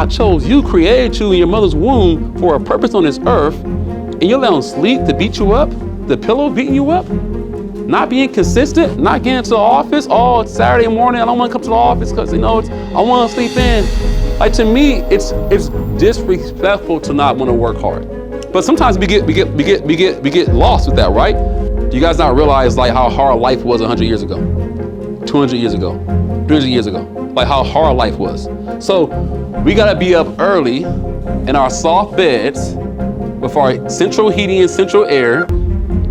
God chose you, created you in your mother's womb for a purpose on this earth, and you let him sleep to beat you up, the pillow beating you up, not being consistent, not getting to the office all Saturday morning. I don't want to come to the office because I want to sleep in. Like, to me, it's disrespectful to not want to work hard. But sometimes we get lost with that, right? Do you guys not realize like how hard life was 100 years ago, 200 years ago, 300 years ago? Like how hard life was. So we gotta be up early in our soft beds with our central heating and central air.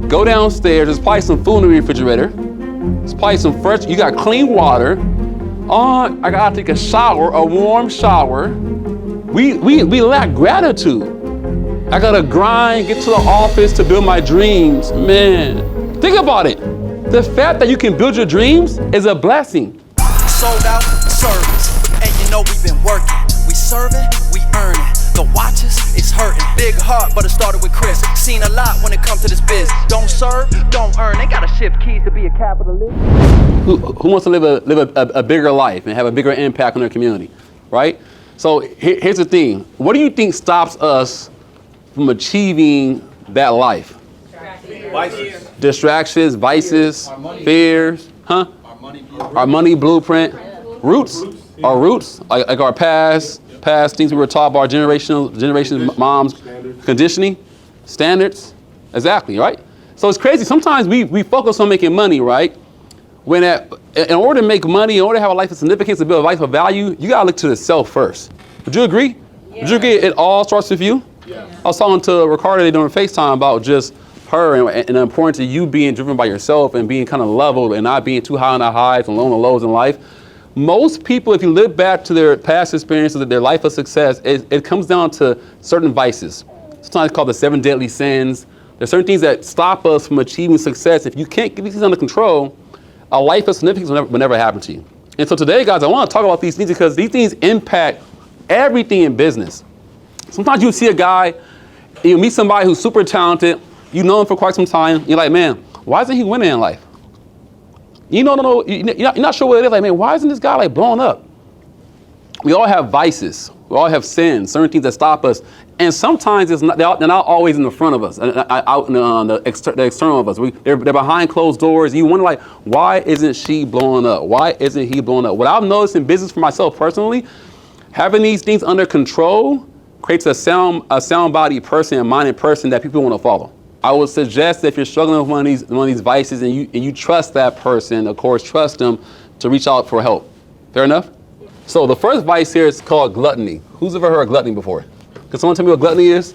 Go downstairs. There's probably some food in the refrigerator. There's probably some fresh. You got clean water. I gotta take a shower, a warm shower. We lack gratitude. I gotta grind, get to the office to build my dreams. Man, think about it. The fact that you can build your dreams is a blessing. Sold out service, and you know we've been working. We serving, we earning. The watches, it's hurting. Big heart, but it started with Chris. Seen a lot when it comes to this biz. Don't serve, don't earn. They gotta shift keys to be a capitalist. Who wants to live a bigger life and have a bigger impact on their community, right? So here's the thing. What do you think stops us from achieving that life? Vices. Distractions, vices, fears, Our money blueprint, roots, our roots, like our past things we were taught by our generations, moms, conditioning, standards, exactly, right? So it's crazy. Sometimes we focus on making money, right? In order to make money, in order to have a life of significance, to build a life of value, you gotta look to the self first. Would you agree? Yeah. Would you agree it all starts with you? Yeah. I was talking to Ricardo today during FaceTime about just her and the importance of you being driven by yourself and being kind of leveled and not being too high on the highs and low on the lows in life. Most people, if you look back to their past experiences, their life of success, it comes down to certain vices. Sometimes called the 7 deadly sins. There's certain things that stop us from achieving success. If you can't get these things under control, a life of significance will never happen to you. And so today, guys, I want to talk about these things because these things impact everything in business. Sometimes you see a guy, you meet somebody who's super talented, you know him for quite some time, you're like, man, why isn't he winning in life? You're not sure what it is. Like, man, why isn't this guy like blowing up? We all have vices. We all have sins, certain things that stop us. And sometimes they're not always in the front of us, out in the external of us. They're behind closed doors. You wonder, like, why isn't she blowing up? Why isn't he blowing up? What I've noticed in business for myself personally, having these things under control creates a sound body person, a minded person that people want to follow. I would suggest that if you're struggling with one of these vices and you trust that person, of course, trust them to reach out for help. Fair enough? So the first vice here is called gluttony. Who's ever heard of gluttony before? Can someone tell me what gluttony is?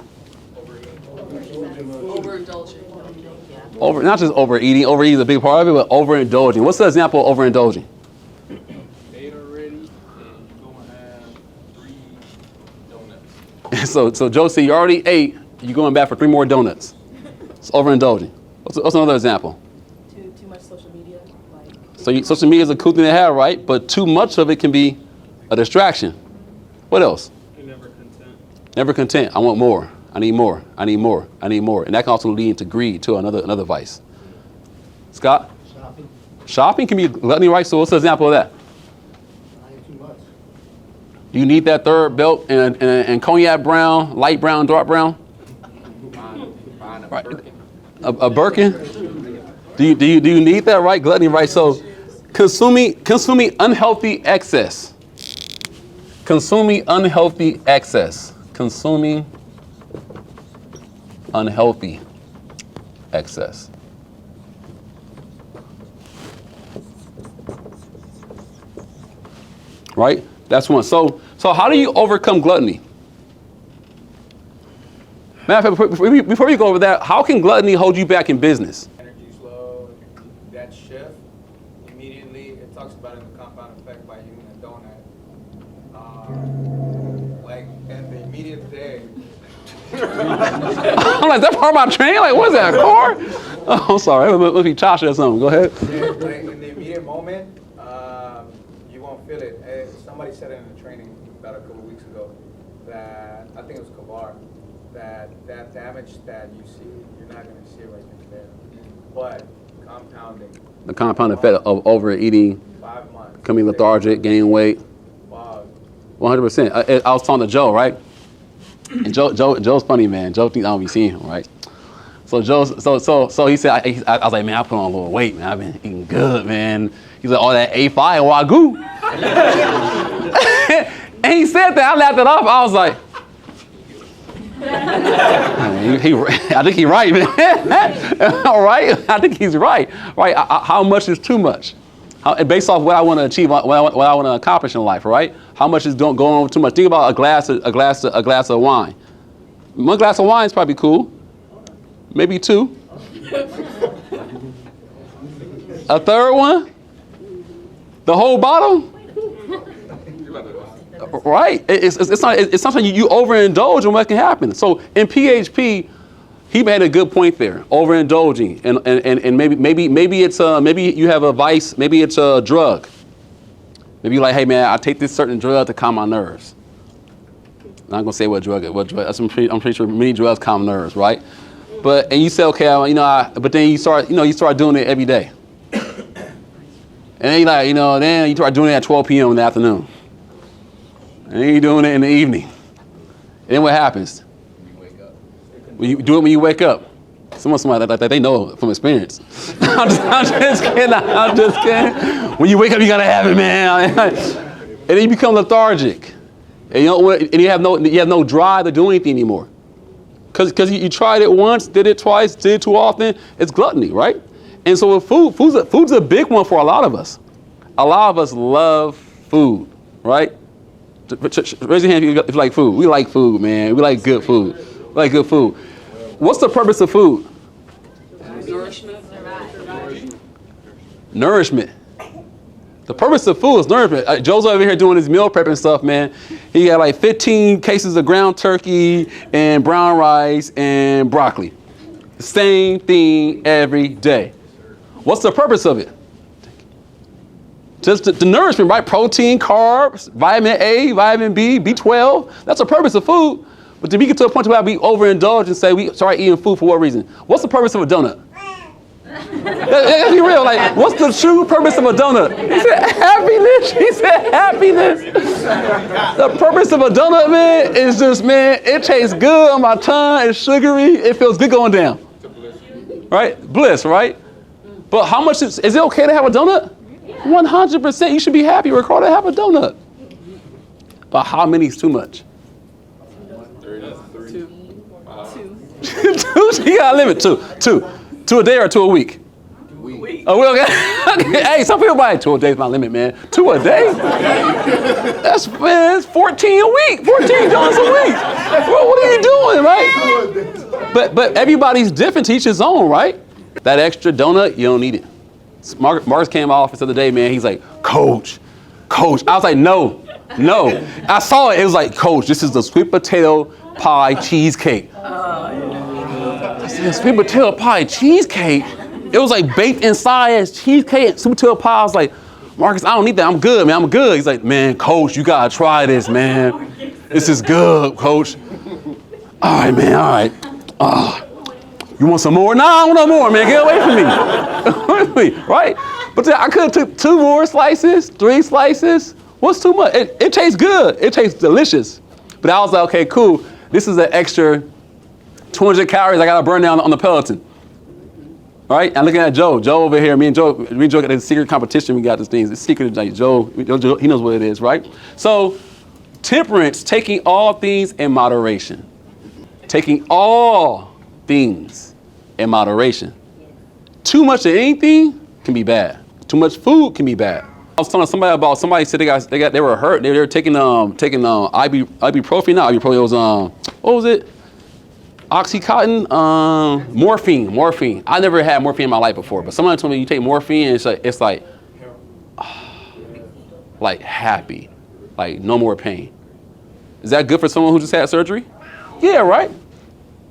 Overindulging. Not just overeating. Overeating is a big part of it, but overindulging. What's the example of overindulging? Ate already, and you're going to have 3 donuts. So Josie, you already ate. You're going back for 3 more donuts. It's overindulging. What's another example? Too much social media. Social media is a cool thing to have, right? But too much of it can be a distraction. What else? You're never content. Never content. I want more. I need more. I need more. I need more. And that can also lead into greed, too, another vice. Scott? Shopping. Shopping can be gluttony, right? So what's the example of that? Buying too much. Do you need that third belt and cognac brown, light brown, dark brown? Right. A Birkin? Do you need that, right? Gluttony, right? So consuming unhealthy excess. Consuming unhealthy excess. Consuming unhealthy excess. Right? That's one. So how do you overcome gluttony? Matter of fact, before we go over that, how can gluttony hold you back in business? Energy's low, that shift, immediately, it talks about in the compound effect by eating a donut. Like, in the immediate day. I'm like, that part of my training? Like, what is that, a car? Oh, I'm sorry, it must be Tasha or something. Go ahead. Yeah, like in the immediate moment, you won't feel it. Somebody said it in a training about a couple of weeks ago that, I think it was Kavar, that damage that you see, you're not going to see it right there. But compounding. The compound effect of overeating, 5 months. becoming lethargic, gaining weight. Fog. 100%. I was talking to Joe, right? And Joe's funny, man. Joe thinks I don't be seeing him, right? So so he said, I was like, man, I put on a little weight, man. I've been eating good, man. He's like, all that A5 and Wagyu. And he said that, I laughed it off. I was like, I think he's right, man. All right, I think he's right. Right? How much is too much? Based off what I want to achieve, what I want to accomplish in life, right? How much is going on too much? Think about a glass of wine. One glass of wine is probably cool. Maybe two. A third one? The whole bottle? Right. It's something you overindulge in what can happen. So in PHP, he made a good point there. Overindulging and maybe you have a vice. Maybe it's a drug. Maybe you're like, hey man, I take this certain drug to calm my nerves. I'm not gonna say what drug. I'm pretty sure many drugs calm nerves, right? And you say, okay, but then you start doing it every day. And then then you start doing it at 12 p.m. in the afternoon. And then you're doing it in the evening. And then what happens? You wake up. You do it when you wake up. Somebody that they know from experience. I'm just kidding. When you wake up, you gotta have it, man. And then you become lethargic. And you have no drive to do anything anymore. Because you tried it once, did it twice, did it too often. It's gluttony, right? And so with food's a big one for a lot of us. A lot of us love food, right? Raise your hand if you like food. We like food, man. We like good food. We like good food. What's the purpose of food? Nourishment. The purpose of food is nourishment. Joe's over here doing his meal prep and stuff, man. He got like 15 cases of ground turkey and brown rice and broccoli. Same thing every day. What's the purpose of it? Just the nourishment, right? Protein, carbs, vitamin A, vitamin B, B12. That's the purpose of food. But to get to a point where we overindulge and say we start eating food for what reason? What's the purpose of a donut? Let's be real. Like, what's the true purpose of a donut? He said happiness. He said happiness. The purpose of a donut, man, is just, man, it tastes good on my tongue. It's sugary. It feels good going down. Right? Bliss, right? But how much is it okay to have a donut? 100%. You should be happy or to have a donut. But how many is too much? Two. You got to limit two. 2 a day or 2 a week? Oh, well, okay. Hey, some people buy 2 a day is my limit, man. 2 a day? That's 14 a week. $14 a week. Well, what are you doing, right? But everybody's different to each his own, right? That extra donut, you don't need it. Marcus came to my office the other day, man. He's like, Coach. I was like, no. I saw it. It was like, Coach, this is the sweet potato pie cheesecake. I said, sweet potato pie cheesecake? It was like baked inside as cheesecake and sweet potato pie. I was like, Marcus, I don't need that. I'm good, man. I'm good. He's like, man, Coach, you gotta try this, man. This is good, Coach. All right, man, all right. You want some more? No, I don't want no more, man. Get away from me. Right? But I could have took 2 more slices, 3 slices. What's too much? It tastes good. It tastes delicious. But I was like, okay, cool. This is an extra 200 calories I gotta burn down on the Peloton. Right? I'm looking at Joe. Joe over here. Me and Joe got this secret competition. We got this thing. It's secret. Like Joe, he knows what it is, right? So, temperance, taking all things in moderation. Taking all things in moderation. Too much of anything can be bad. Too much food can be bad. I was telling somebody said they were hurt. They were taking ibuprofen. Not ibuprofen. It was what was it? Oxycontin, morphine. I never had morphine in my life before, but someone told me you take morphine and it's like happy, like no more pain. Is that good for someone who just had surgery? Yeah, right.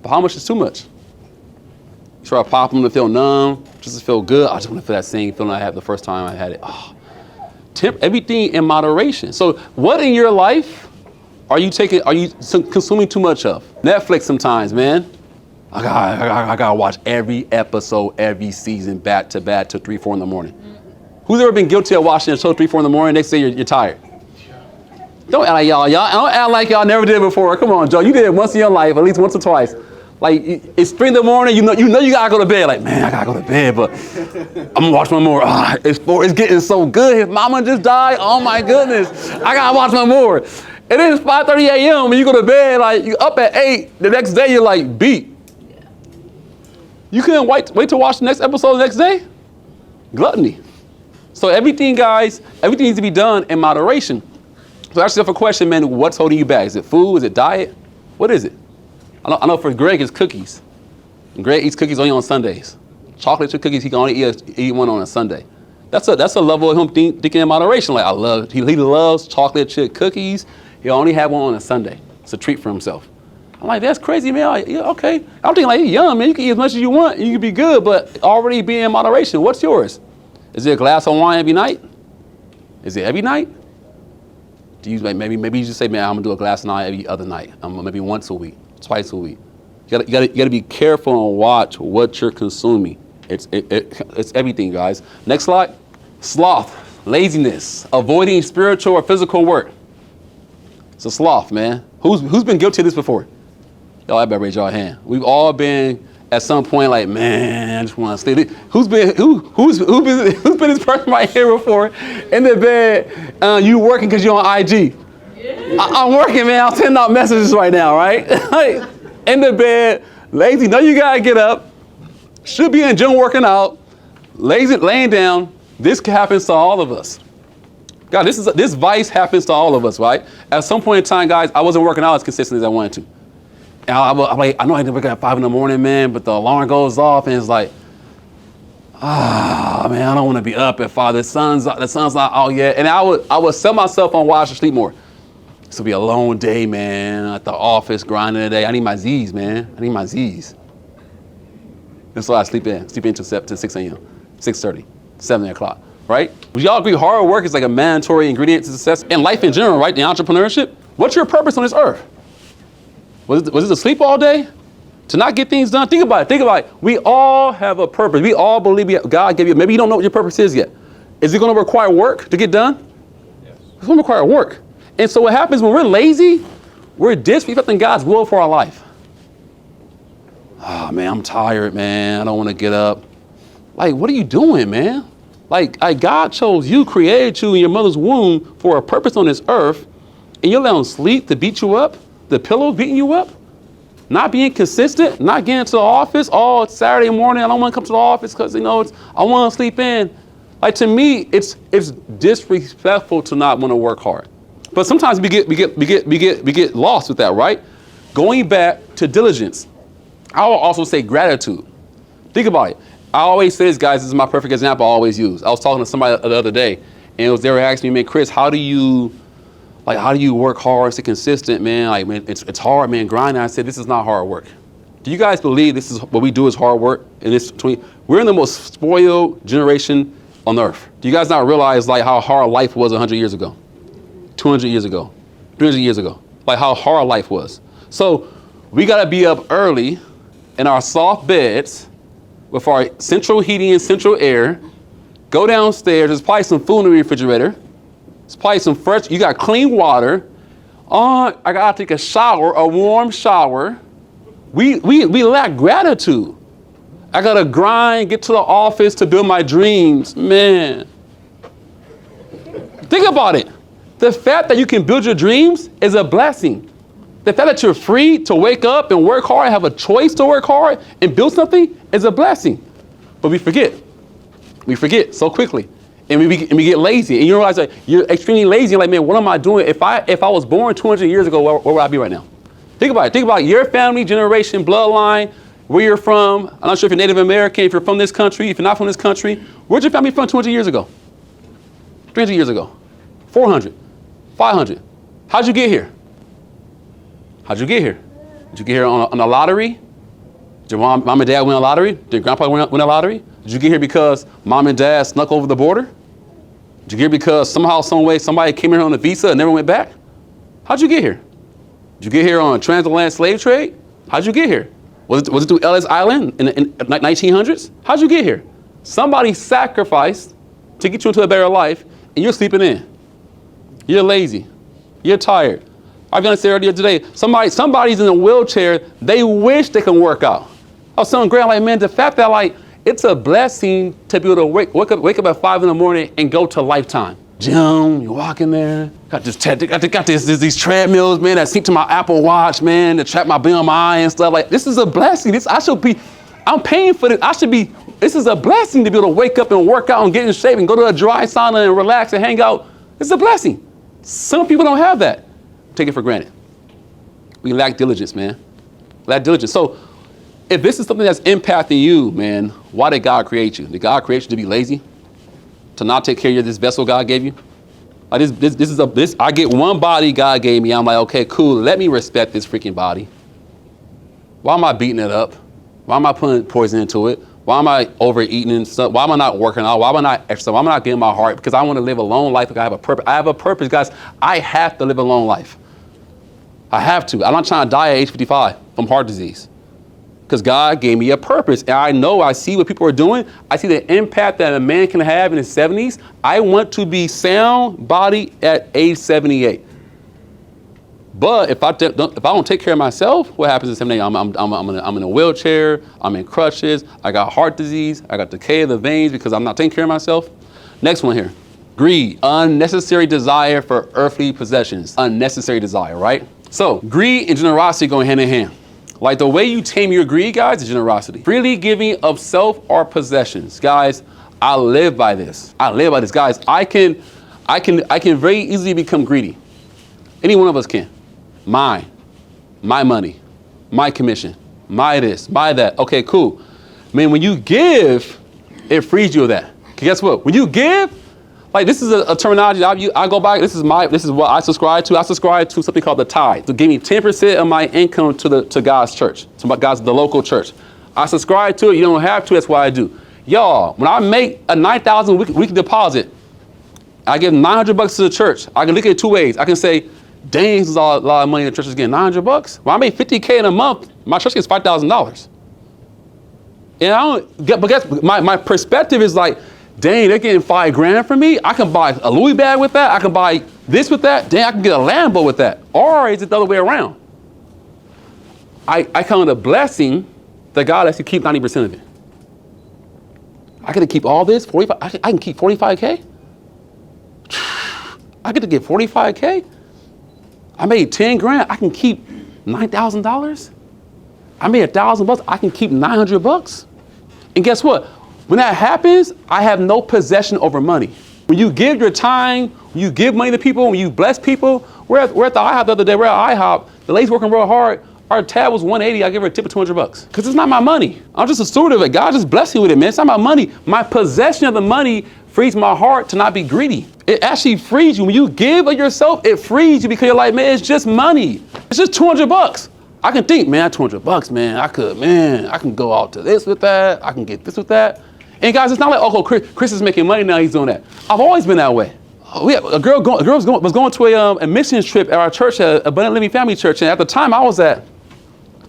But how much is too much? You try to pop them to feel numb, just to feel good. I just want to feel that same feeling I had the first time I had it. Everything in moderation. So what in your life are you consuming too much of? Netflix sometimes, man. I gotta watch every episode, every season, back to back till 3, 4 in the morning. Who's ever been guilty of watching a show 3, 4 in the morning? They say you're tired. Don't act like don't act like y'all never did it before. Come on, Joe. You did it once in your life, at least once or twice. Like, it's 3 in the morning, you know you gotta go to bed. Like, man, I gotta go to bed, but I'm gonna watch one more. It's getting so good. His mama just died. Oh my goodness. I gotta watch one more. And then it's 5:30 a.m. and you go to bed, like, you up at 8. The next day, you're like, beat. You couldn't wait to watch the next episode the next day? Gluttony. So everything, guys, everything needs to be done in moderation. So ask yourself a question, man, what's holding you back? Is it food? Is it diet? What is it? I know for Greg, it's cookies. And Greg eats cookies only on Sundays. Chocolate chip cookies, he can only eat one on a Sunday. That's a level of him thinking in moderation. Like, he loves chocolate chip cookies. He only have one on a Sunday. It's a treat for himself. I'm like, that's crazy, man. Like, yeah, okay. I'm thinking, like, you're young, man. You can eat as much as you want. You can be good, but already be in moderation. What's yours? Is it a glass of wine every night? Is it every night? Do you maybe you just say, man, I'm gonna do a glass of wine every other night. Maybe once a week, twice a week. You gotta be careful and watch what you're consuming. It's everything, guys. Next slide. Sloth, laziness, avoiding spiritual or physical work. It's a sloth, man. Who's been guilty of this before? Y'all, I better raise y'all hand. We've all been at some point like, man, I just want to sleep. Who's been this person right here before in the bed? You working because you're on IG? Yeah. I'm working, man. I'm sending out messages right now, right? Like, in the bed, lazy. No, you gotta get up. Should be in the gym working out. Lazy, laying down. This happens to all of us. God, this vice happens to all of us, right? At some point in time, guys, I wasn't working out as consistently as I wanted to. And I'm like, I know I had to wake up at 5 in the morning, man, but the alarm goes off and it's like, man, I don't want to be up at 5. The sun's not out yet. And I would sell myself on why I should sleep more. This will be a long day, man. At the office, grinding today. I need my Z's, man. I need my Z's. And so I sleep in till 6 a.m., 6:30, 7 o'clock, right? Would y'all agree hard work is like a mandatory ingredient to success in life in general, right? The entrepreneurship. What's your purpose on this earth? Was it to sleep all day? To not get things done? Think about it. We all have a purpose. We all believe God gave you. Maybe you don't know what your purpose is yet. Is it going to require work to get done? Yes. It's going to require work. And so what happens when we're lazy, we're disrespecting God's will for our life. Oh, man, I'm tired, man. I don't want to get up. Like, what are you doing, man? Like God chose you, created you in your mother's womb for a purpose on this earth, and you're allowing sleep to beat you up? The pillow beating you up? Not being consistent? Not getting to the office? Oh, it's Saturday morning. I don't want to come to the office because, I want to sleep in. Like, to me, it's disrespectful to not want to work hard. But sometimes we get lost with that, right? Going back to diligence. I will also say gratitude. Think about it. I always say this, guys. This is my perfect example I always use. I was talking to somebody the other day, and they were asking me, man, Chris, how do you work hard, stay consistent, man? Like, man, it's hard, man, grinding. I said, this is not hard work. Do you guys believe this is what we do is hard work? We're in the most spoiled generation on earth. Do you guys not realize like how hard life was 100 years ago, 200 years ago, 300 years ago? Like how hard life was. So we got to be up early in our soft beds with our central heating and central air, go downstairs. There's probably some food in the refrigerator. It's probably some fresh, you got clean water. I gotta take a shower, a warm shower. We lack gratitude. I gotta grind, get to the office to build my dreams. Man. Think about it. The fact that you can build your dreams is a blessing. The fact that you're free to wake up and work hard, have a choice to work hard and build something is a blessing. But we forget. We forget so quickly. And we get lazy. And you realize that you're extremely lazy. You're like, man, what am I doing? If I was born 200 years ago, where would I be right now? Think about it. Think about your family, generation, bloodline, where you're from. I'm not sure if you're Native American, if you're from this country, if you're not from this country. Where's your family from 200 years ago? 300 years ago? 400? 500? How'd you get here? How'd you get here? Did you get here on a lottery? Did your mom and dad win a lottery? Did grandpa win a lottery? Did you get here because mom and dad snuck over the border? Did you get here because somehow, some way, somebody came here on a visa and never went back? How'd you get here? Did you get here on a transatlantic slave trade? How'd you get here? Was it through Ellis Island in the 1900s? How'd you get here? Somebody sacrificed to get you into a better life, and you're sleeping in. You're lazy. You're tired. I was gonna say earlier today, somebody's in a wheelchair, they wish they can work out. I was telling Grant, like, man, the fact that, like, it's a blessing to be able to wake up at 5 in the morning and go to Lifetime. Gym, you walk in there, got these treadmills, man, that sync to my Apple Watch, man, to track my BMI and stuff. Like, this is a blessing. I'm paying for this. This is a blessing to be able to wake up and work out and get in shape and go to a dry sauna and relax and hang out. It's a blessing. Some people don't have that. Take it for granted. We lack diligence, man. Lack diligence. So if this is something that's impacting you, man, why did God create you? Did God create you to be lazy? To not take care of this vessel God gave you? Like I get one body God gave me. I'm like, okay, cool. Let me respect this freaking body. Why am I beating it up? Why am I putting poison into it? Why am I overeating and stuff? Why am I not working out? Why am I not exercising? Why am I not getting my heart? Because I want to live a long life. Like I have a purpose. I have a purpose, guys. I have to live a long life. I have to. I'm not trying to die at age 55 from heart disease. Because God gave me a purpose. And I see what people are doing. I see the impact that a man can have in his 70s. I want to be sound body at age 78. But if I don't take care of myself, what happens at 78? I'm in a wheelchair. I'm in crutches. I got heart disease. I got decay of the veins because I'm not taking care of myself. Next one here. Greed. Unnecessary desire for earthly possessions. Unnecessary desire, right? So greed and generosity go hand in hand. Like the way you tame your greed, guys, is generosity. Freely giving of self or possessions. Guys, I live by this. Guys, I can very easily become greedy. Any one of us can. My money, my commission, my this, my that. Okay, cool. Man, when you give, it frees you of that. Okay, guess what? When you give, like this is a terminology I go by. This is what I subscribe to. I subscribe to something called the tithe. To give me 10% of my income to God's church, the local church. I subscribe to it. You don't have to. That's why I do. Y'all, when I make a $9,000 weekly deposit, I give $900 to the church. I can look at it two ways. I can say, dang, this is a lot of money the church is getting. $900. When I make $50K in a month, my church gets $5,000. And I don't get, but guess my perspective is like, dang, they're getting $5,000 from me. I can buy a Louis bag with that. I can buy this with that. Dang, I can get a Lambo with that. Or is it the other way around? I count it a blessing that God lets you keep 90% of it. I get to keep all this, 45. I can keep 45K. I get to get 45K. I made $10,000. I can keep $9,000. I made $1,000. I can keep $900. And guess what? When that happens, I have no possession over money. When you give your time, when you give money to people, when you bless people, we're at the IHOP the other day. We're at IHOP. The lady's working real hard. Our tab was $180. I give her a tip of $200 because it's not my money. I'm just a steward of it. God just blessed me with it, man. It's not my money. My possession of the money frees my heart to not be greedy. It actually frees you. When you give of yourself, it frees you because you're like, man, it's just money. It's just $200. I can think, man, $200, man. I can go out to this with that. I can get this with that. And guys, it's not like, oh, Chris is making money now. He's doing that. I've always been that way. A girl was going to a missions trip at our church, at Abundant Living Family Church. And at the time I was at,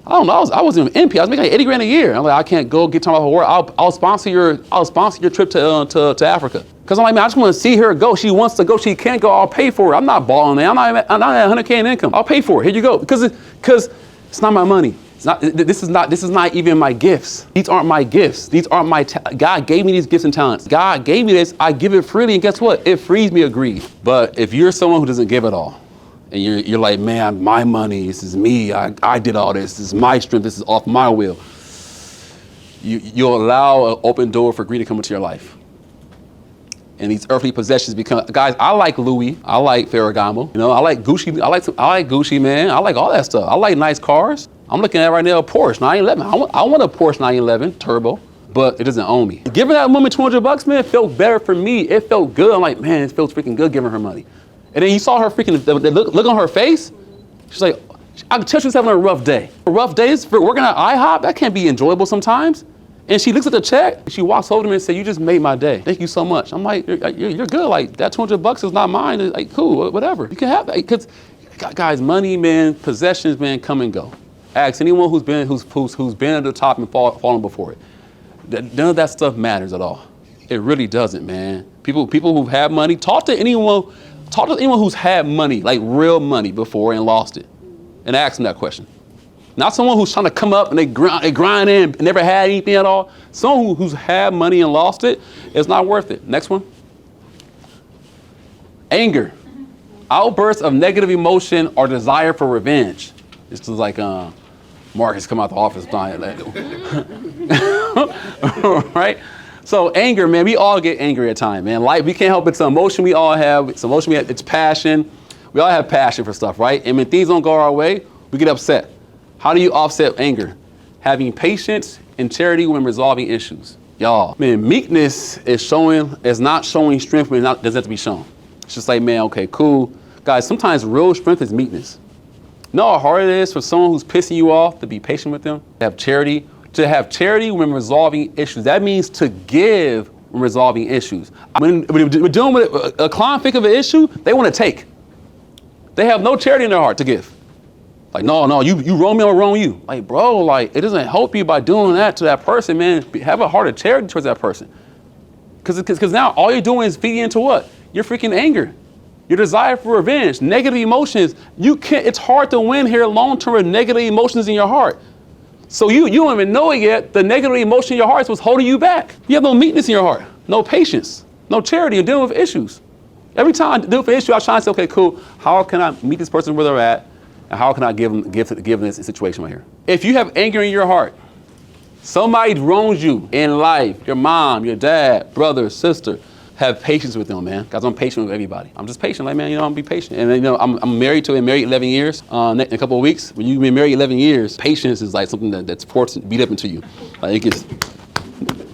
I wasn't even MP. I was making like $80,000 a year. I'm like, I can't go get time off of work. I'll sponsor your trip to Africa. Cause I'm like, man, I just want to see her go. She wants to go. She can't go. I'll pay for it. I'm not balling there. I'm not at 100K in income. I'll pay for it. Here you go. Because it's not my money. This is not even my gifts. These aren't my gifts. These aren't my, God gave me these gifts and talents. God gave me this. I give it freely. And guess what? It frees me of greed. But if you're someone who doesn't give it all, and you're like, man, my money, this is me, I did all this is my strength, this is off my will. You'll allow an open door for greed to come into your life. And these earthly possessions become, guys, I like Louis, I like Ferragamo, I like Gucci, I like Gucci, man, I like all that stuff. I like nice cars. I'm looking at right now a Porsche 911. I want a Porsche 911 turbo, but it doesn't own me. Giving that woman $200, man, it felt better for me. It felt good. I'm like, man, it feels freaking good giving her money. And then you saw her freaking, the look on her face. She's like, I can tell she's having a rough day. A rough day is for working at IHOP. That can't be enjoyable sometimes. And she looks at the check. She walks over to me and says, you just made my day. Thank you so much. I'm like, you're good. Like that $200 is not mine. It's like, cool, whatever. You can have that. Because guys, money, man, possessions, man, come and go. Ask anyone who's been at the top and fallen before it. None of that stuff matters at all. It really doesn't, man. People who have money, talk to anyone. Talk to anyone who's had money, like real money before and lost it. And ask them that question. Not someone who's trying to come up and they grind in and never had anything at all. Someone who's had money and lost it, it's not worth it. Next one. Anger. Outbursts of negative emotion or desire for revenge. This is like Marcus come out the office. Right? So anger, man, we all get angry at times, man. Life, we can't help it. It's an emotion we all have. It's emotion we have. It's passion. We all have passion for stuff, right? And when things don't go our way, we get upset. How do you offset anger? Having patience and charity when resolving issues. Y'all, man, meekness is not showing strength when it doesn't have to be shown. It's just like, man, okay, cool. Guys, sometimes real strength is meekness. You know how hard it is for someone who's pissing you off to be patient with them? To have charity when resolving issues. That means to give when resolving issues. When we're dealing with a client think of an issue, they want to take. They have no charity in their heart to give. Like, no, you wrong me or wrong you. Like, bro, like, it doesn't help you by doing that to that person, man. Have a heart of charity towards that person. Because now all you're doing is feeding into what? Your freaking anger. Your desire for revenge, negative emotions. It's hard to win here long-term with negative emotions in your heart. So you don't even know it yet. The negative emotion in your heart is what's holding you back. You have no meekness in your heart, no patience, no charity in dealing with issues. Every time I deal with an issue, I try to say, okay, cool, how can I meet this person where they're at? And how can I give them this situation right here? If you have anger in your heart, somebody wrongs you in life, your mom, your dad, brother, sister, have patience with them, man. Guys, I'm patient with everybody. I'm just patient, like, man, I'm be patient. And I'm married 11 years. In a couple of weeks, when you've been married 11 years, patience is like something that's forced to beat up into you. Like, it gets,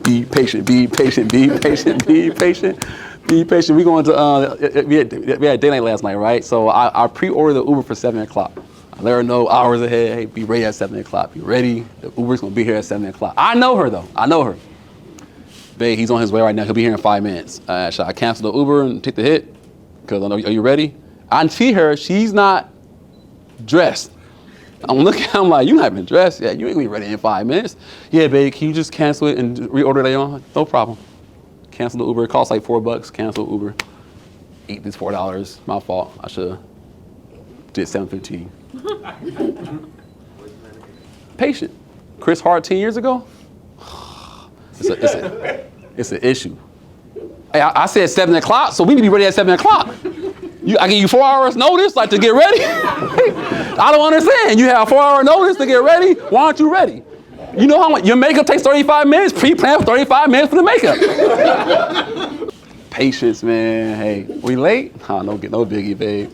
be patient, be patient, be patient, be patient, be patient. We going to, we had date night last night, right? So I pre-ordered the Uber for 7 o'clock. I let her know hours ahead, hey, be ready at 7 o'clock. Be ready. The Uber's gonna be here at 7 o'clock. I know her though, I know her. Babe, he's on his way right now. He'll be here in 5 minutes. Should I cancel the Uber and take the hit? Because I know, are you ready? I see her, she's not dressed. I'm looking, I'm like, you not even dressed yet. You ain't gonna be ready in 5 minutes. Yeah, babe, can you just cancel it and reorder later on? No problem. Cancel the Uber, it costs like $4. Cancel Uber. Eat this $4, my fault. I should've did $7.15. Patient. Chris Hart 10 years ago? It's an issue. Hey, I said 7 o'clock, so we need to be ready at 7 o'clock. I give you 4 hours notice, like, to get ready? I don't understand. You have 4 hour notice to get ready? Why aren't you ready? You know how much your makeup takes 35 minutes? Pre-plan for 35 minutes for the makeup. Patience, man. Hey, we late? Oh, no biggie, babe.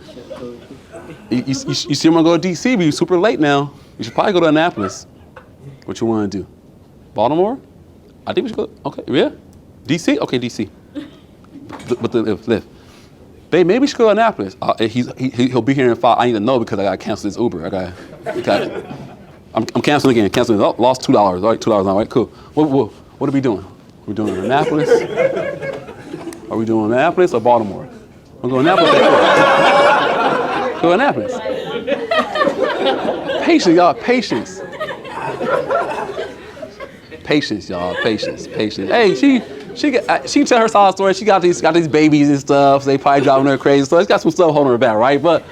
You see, I'm gonna go to DC, but you're super late now. You should probably go to Annapolis. What you wanna do? Baltimore? I think we should go, okay, yeah? DC? Okay, DC. But the lift. Babe, maybe we should go to Annapolis. He'll be here in 5. I need to know because I gotta cancel this Uber. I'm canceling again, Oh, lost $2. All right, $2 now, right, cool. What are we doing? We're doing Annapolis? Are we doing Annapolis or Baltimore? We're going to Annapolis. Go to Annapolis. Patience, y'all, patience. Patience, y'all, patience. Hey, she tell her side story. She got these babies and stuff. So they probably driving her crazy. So it's got some stuff holding her back, right? But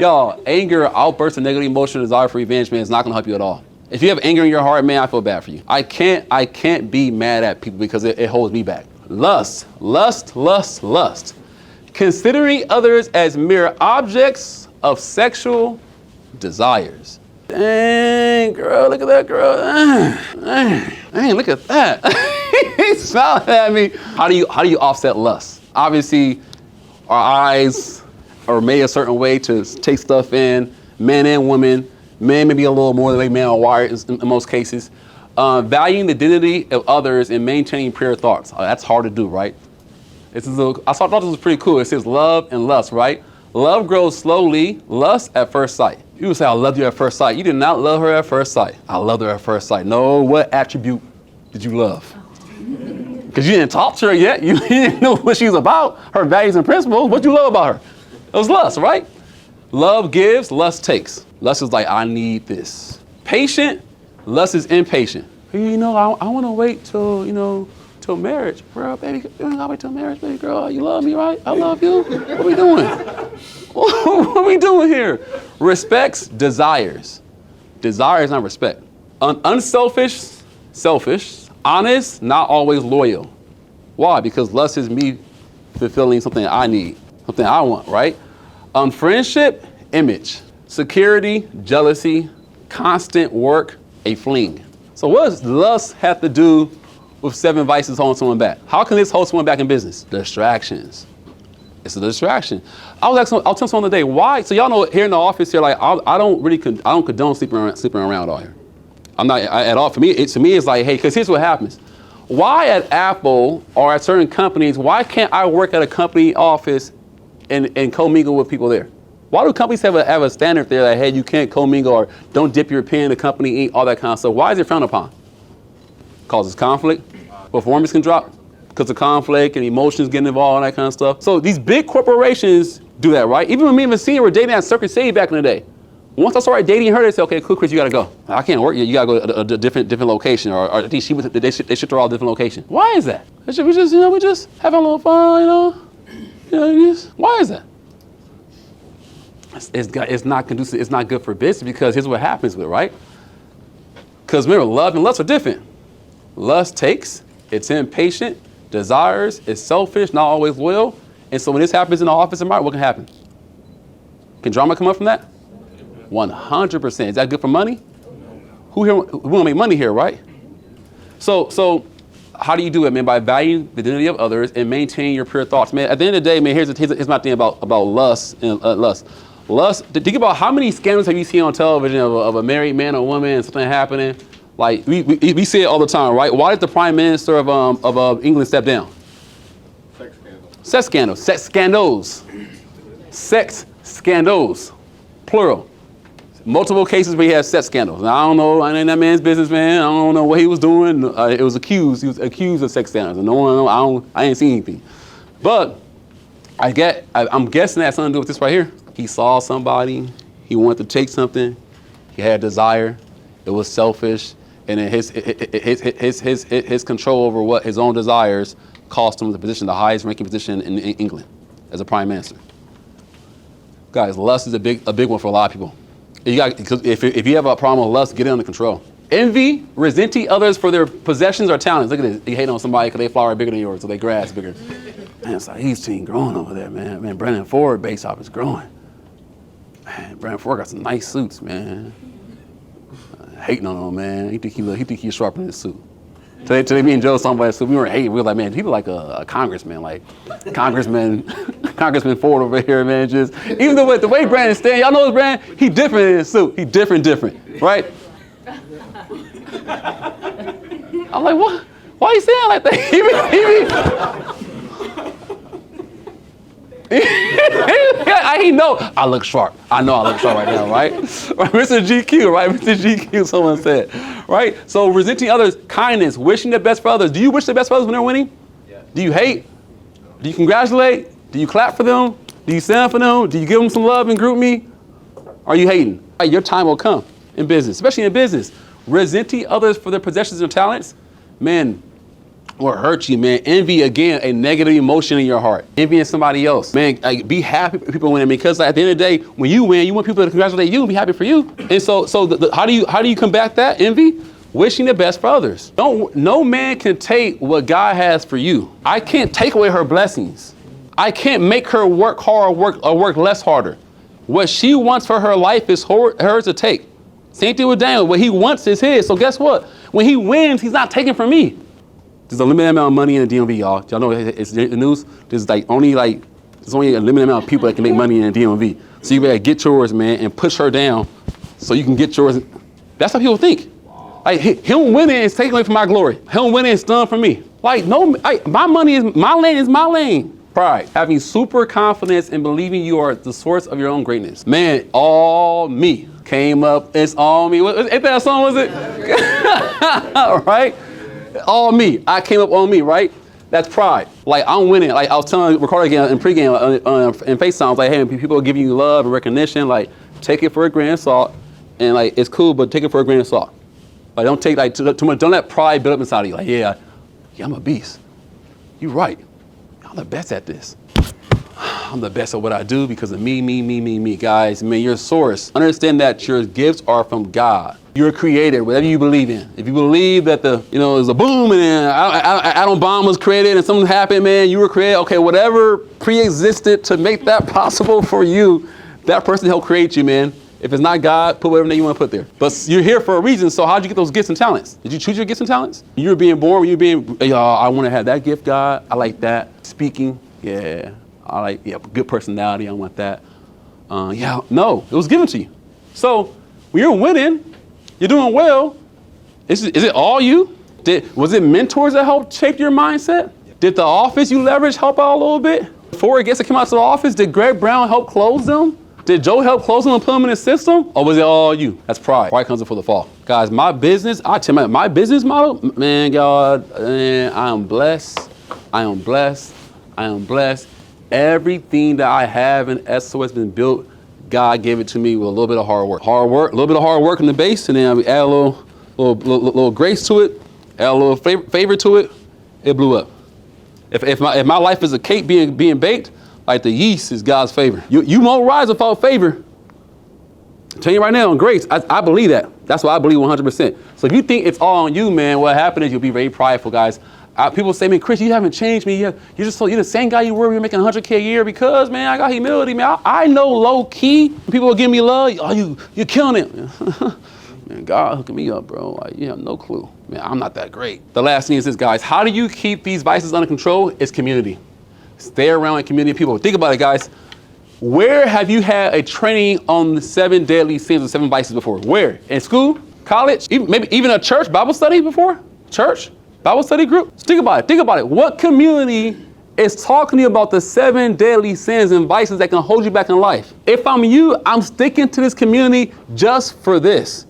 y'all, anger, outbursts, and negative emotion, desire for revenge, man, is not gonna help you at all. If you have anger in your heart, man, I feel bad for you. I can't be mad at people because it holds me back. Lust. Considering others as mere objects of sexual desires. Dang, girl, look at that girl. Dang, look at that. He's smiling at me. How do you offset lust? Obviously, our eyes are made a certain way to take stuff in, men and women. Men may be a little more than men are wired in most cases. Valuing the dignity of others and maintaining pure thoughts. That's hard to do, right? I thought this was pretty cool. It says love and lust, right? Love grows slowly, lust at first sight. You would say, I loved you at first sight. You did not love her at first sight. I loved her at first sight. No, what attribute did you love? Because you didn't talk to her yet. You didn't know what she was about, her values and principles. What you love about her? It was lust, right? Love gives, lust takes. Lust is like, I need this. Patient, lust is impatient. I want to wait till till marriage. Bro, baby, you ain't gotta wait till marriage, baby girl. You love me, right? I love you. What we doing? What we doing here? Respects desires. Desires, not respect. Unselfish, selfish. Honest, not always loyal. Why? Because lust is me fulfilling something I need, something I want, right? Friendship, image. Security, jealousy. Constant work, a fling. So what does lust have to do with 7 vices holding someone back? How can this hold someone back in business? Distractions. It's a distraction. I was telling someone today, why? So y'all know here in the office here, like I don't condone sleeping around out here. I'm not at all. For me, it's like, hey, because here's what happens. Why at Apple or at certain companies, why can't I work at a company office and commingle with people there? Why do companies have a standard there that, hey, you can't commingle or don't dip your pen in the company, eat, all that kind of stuff? Why is it frowned upon? Causes conflict. Performance can drop because of conflict and emotions getting involved and that kind of stuff. So these big corporations do that, right? Even when me and Vassina were dating at Circuit City back in the day. Once I started dating her, they said, okay, cool, Chris, you gotta go. I can't work. You gotta go to a different location, or I think they shipped her all different location. Why is that? We just having a little fun, why is that? It's not conducive. It's not good for business, because here's what happens with it, right? Because remember, love and lust are different. Lust takes, it's impatient, desires, it's selfish, not always loyal. And so when this happens in the office environment, what can happen? Can drama come up from that? 100%. Is that good for money? We want to make money here, right? So how do you do it, man? By valuing the dignity of others and maintaining your pure thoughts, man. At the end of the day, man, here's my thing about lust and lust. Lust. Think about how many scandals have you seen on television of a married man or woman and something happening. Like we see it all the time, right? Why did the Prime Minister of England step down? Sex scandals. Sex scandals. Sex scandals. Plural. Multiple cases where he had sex scandals. Now, I don't know. I ain't that man's business, man. I don't know what he was doing. He was accused of sex scandals. And no one knows. I ain't seen anything. But I'm guessing that has something to do with this right here. He saw somebody. He wanted to take something. He had a desire. It was selfish. And then his control over what his own desires cost him the highest ranking position in England as a prime minister. Guys, lust is a big one for a lot of people. If you have a problem with lust, get it under control. Envy, resenting others for their possessions or talents. Look at this. You hate on somebody because they flower bigger than yours, or their grass bigger. Man, it's like he's seen growing over there, man. Man, Brandon Ford base shop is growing. Man, Brandon Ford got some nice suits, man. Hating on him, man. He think he's sharper than his suit. Today me and Joe was talking about that suit. We weren't hating. We were like, man, he look like a congressman, like Congressman Ford over here, man. Just even the way Brandon standing, y'all know his Brandon. He different in his suit. He different, right? I'm like, what? Why are you saying like that? He know I look sharp. I know I look sharp right now, right? Mr. GQ, right? Mr. GQ, someone said, right? So resenting others, kindness, wishing the best for others. Do you wish the best for others when they're winning? Yeah. Do you hate? Do you congratulate? Do you clap for them? Do you stand for them? Do you give them some love and group me? Are you hating? Right, your time will come in business, especially in business. Resenting others for their possessions and talents, man, will hurt you, man. Envy, again, a negative emotion in your heart. Envying somebody else. Man, be happy for people winning, because at the end of the day, when you win, you want people to congratulate you and be happy for you. And so how do you combat that? Envy? Wishing the best for others. No man can take what God has for you. I can't take away her blessings. I can't make her work hard or work less harder. What she wants for her life is hers to take. Same thing with Daniel. What he wants is his. So guess what? When he wins, he's not taking from me. There's a limited amount of money in the DMV, y'all. Y'all know it's the news. There's only a limited amount of people that can make money in the DMV. So you better get yours, man, and push her down so you can get yours. That's how people think. Like him winning is taken away from my glory. Him winning is done for me. Like no, my money is my lane. Pride, having super confidence in believing you are the source of your own greatness. Man, all me came up. It's all me. Ain't that a song? Was it? Right. All me. I came up on me, right? That's pride. Like, I'm winning. Like, I was telling Ricardo again in pregame in FaceTime, I was like, hey, people are giving you love and recognition. Like, take it for a grain of salt. And, like, it's cool, but take it for a grain of salt. Like, don't take, like, too much. Don't let pride build up inside of you. Like, yeah, Yeah, I'm a beast. You're right. I'm the best at this. I'm the best at what I do because of me. Guys, man, you're a source. Understand that your gifts are from God. You're a creator, whatever you believe in. If you believe that there's a boom and then atom bomb was created and something happened, man, you were created. Okay, whatever pre-existed to make that possible for you, that person helped create you, man. If it's not God, put whatever name you want to put there. But you're here for a reason, so how'd you get those gifts and talents? Did you choose your gifts and talents? You were being born, I want to have that gift, God. I like that. Speaking, yeah. I like, good personality, I want that. No, it was given to you. So when you're winning, you're doing well, is it all you? Was it mentors that helped shape your mindset? Did the office you leverage help out a little bit? Before it gets to come out to the office, did Greg Brown help close them? Did Joe help close them and put them in the system? Or was it all you? That's pride. Pride comes before the fall. Guys, my business, I tell you, my business model, man, God, man, I am blessed. Everything that I have in SO has been built. God gave it to me with a little bit of hard work. A little bit of hard work in the base, and then we add a little grace to it, add a little favor to it, it blew up. If my life is a cake being baked, like the yeast is God's favor. You won't rise without favor. I'm telling you right now, on grace, I believe that. That's what I believe 100%. So if you think it's all on you, man, what happened is you'll be very prideful, guys. People say, man, Chris, you haven't changed me. You're the same guy you were when you were making $100K a year because, man, I got humility, man. I know low key, people will give me love. Oh, you're killing it. Man, God hooking me up, bro. Like, you have no clue. Man, I'm not that great. The last thing is this, guys. How do you keep these vices under control? It's community. Stay around a community of people. Think about it, guys. Where have you had a training on the 7 deadly sins or 7 vices before? Where? In school? College? Maybe even a church Bible study before? Church? Bible study group? Just think about it. What community is talking to you about the 7 deadly sins and vices that can hold you back in life? If I'm you, I'm sticking to this community just for this.